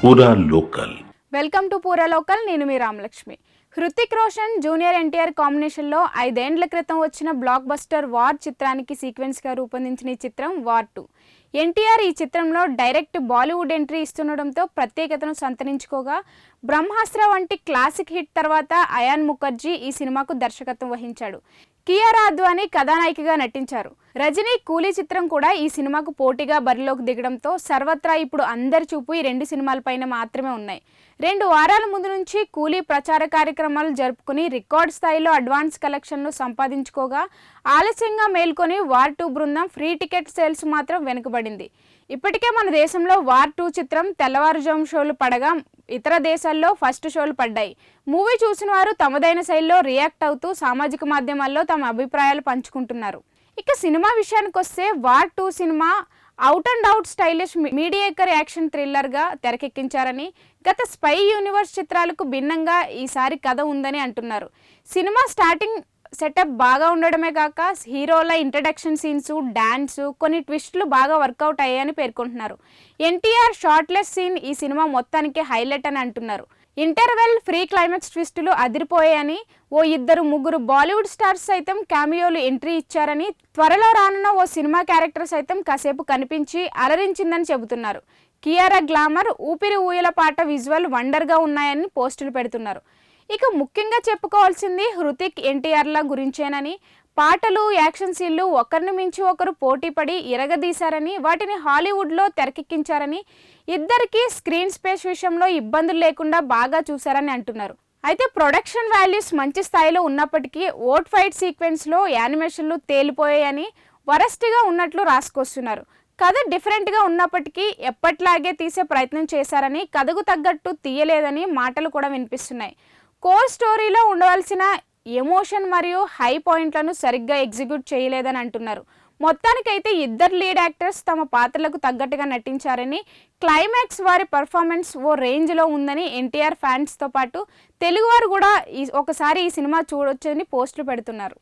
పూరా local. Welcome to పూరా local. నేను మీ రామలక్ష్మి. హృతిక్ రోషన్ జూనియర్ ఎన్టీఆర్ కాంబినేషన్లో 5 ఏండ్ల క్రితం వచ్చిన బ్లాక్ బస్టర్ వార్ చిత్రానికి సీక్వెన్స్గా రూపొందించిన ఈ చిత్రం వార్ 2. ఎన్టీఆర్ ఈ చిత్రంలో డైరెక్ట్ బాలీవుడ్ ఎంట్రీ ఇస్తుండడంతో ప్రత్యేకతను సంతరించుకోగా, బ్రహ్మాస్త్ర వంటి క్లాసిక్ హిట్ తర్వాత అయాన్ ముఖర్జీ ఈ సినిమాకు దర్శకత్వం వహించాడు. కియారా అద్వానీ కథానాయికగా నటించారు. రజనీ కూలీ చిత్రం కూడా ఈ సినిమాకు పోటీగా బరిలోకి దిగడంతో సర్వత్రా ఇప్పుడు అందరి చూపు ఈ 2 సినిమాలపైన మాత్రమే ఉన్నాయి. 2 వారాల ముందు నుంచి కూలీ ప్రచార కార్యక్రమాలు జరుపుకుని రికార్డ్ స్థాయిలో అడ్వాన్స్ కలెక్షన్లు సంపాదించుకోగా, ఆలస్యంగా మేల్కొని వార్ 2 బృందం ఫ్రీ టికెట్ సేల్స్ మాత్రం వెనుకబడింది. ఇప్పటికే మన దేశంలో వార్ 2 చిత్రం తెల్లవారుజాము షోలు పడగా, ఇతర దేశాల్లో ఫస్ట్ షోలు పడ్డాయి. మూవీ చూసిన వారు తమదైన శైలిలో రియాక్ట్ అవుతూ సామాజిక మాధ్యమాల్లో తమ అభిప్రాయాలు పంచుకుంటున్నారు. ఇక సినిమా విషయానికి వస్తే వార్ 2 సినిమా out and out stylish mediocre action థ్రిల్లర్గా తెరకెక్కించారని, గత స్పై యూనివర్స్ చిత్రాలకు భిన్నంగా ఈసారి కథ ఉందని అంటున్నారు. సినిమా స్టార్టింగ్ సెటప్ బాగా ఉండడమే కాక హీరోల ఇంట్రడక్షన్ సీన్స్, డాన్స్, కొన్ని ట్విస్టులు బాగా వర్కౌట్ అయ్యాయని పేర్కొంటున్నారు. ఎన్టీఆర్ షార్ట్లెస్ సీన్ ఈ సినిమా మొత్తానికి హైలైట్ అని అంటున్నారు. ఇంటర్వెల్, ఫ్రీ క్లైమాక్స్ ట్విస్టులు అదిరిపోయాయని, ఓ 2-3 బాలీవుడ్ స్టార్స్ సైతం క్యామియోలు ఎంట్రీ ఇచ్చారని, త్వరలో రానున్న ఓ సినిమా క్యారెక్టర్ సైతం కాసేపు కనిపించి అలరించిందని చెబుతున్నారు. కియారా గ్లామర్, ఊపిరి ఊయల పాట విజువల్ వండర్గా ఉన్నాయని పోస్టులు పెడుతున్నారు. ఇక ముఖ్యంగా చెప్పుకోవాల్సింది హృతిక్ ఎన్టీఆర్ల గురించేనని, పాటలు, యాక్షన్ సీన్లు ఒకరిని మించి ఒకరు పోటీపడి ఇరగదీశారని, వాటిని హాలీవుడ్లో తెరకెక్కించారని, ఇద్దరికి స్క్రీన్ స్పేస్ విషయంలో ఇబ్బందులు లేకుండా బాగా చూశారని అంటున్నారు. అయితే ప్రొడక్షన్ వాల్యూస్ మంచి స్థాయిలో ఉన్నప్పటికీ ఓట్ ఫైట్ సీక్వెన్స్లో యానిమేషన్లు తేలిపోయాయని, వరస్ట్గా ఉన్నట్లు రాసుకొస్తున్నారు. కథ డిఫరెంట్గా ఉన్నప్పటికీ ఎప్పట్లాగే తీసే ప్రయత్నం చేశారని, కథకు తగ్గట్టు తీయలేదని మాటలు కూడా వినిపిస్తున్నాయి. కోర్ స్టోరీలో ఉండవలసిన ఎమోషన్ మరియు హై పాయింట్లను సరిగ్గా ఎగ్జిక్యూట్ చేయలేదని అంటున్నారు. మొత్తానికైతే ఇద్దరు లీడ్ యాక్టర్స్ తమ పాత్రలకు తగ్గట్టుగా నటించారని, క్లైమాక్స్ వారి పర్ఫార్మెన్స్ ఓ రేంజ్లో ఉందని ఎన్టీఆర్ ఫ్యాన్స్తో పాటు తెలుగువారు కూడా ఒకసారి ఈ సినిమా చూడొచ్చని పోస్టులు పెడుతున్నారు.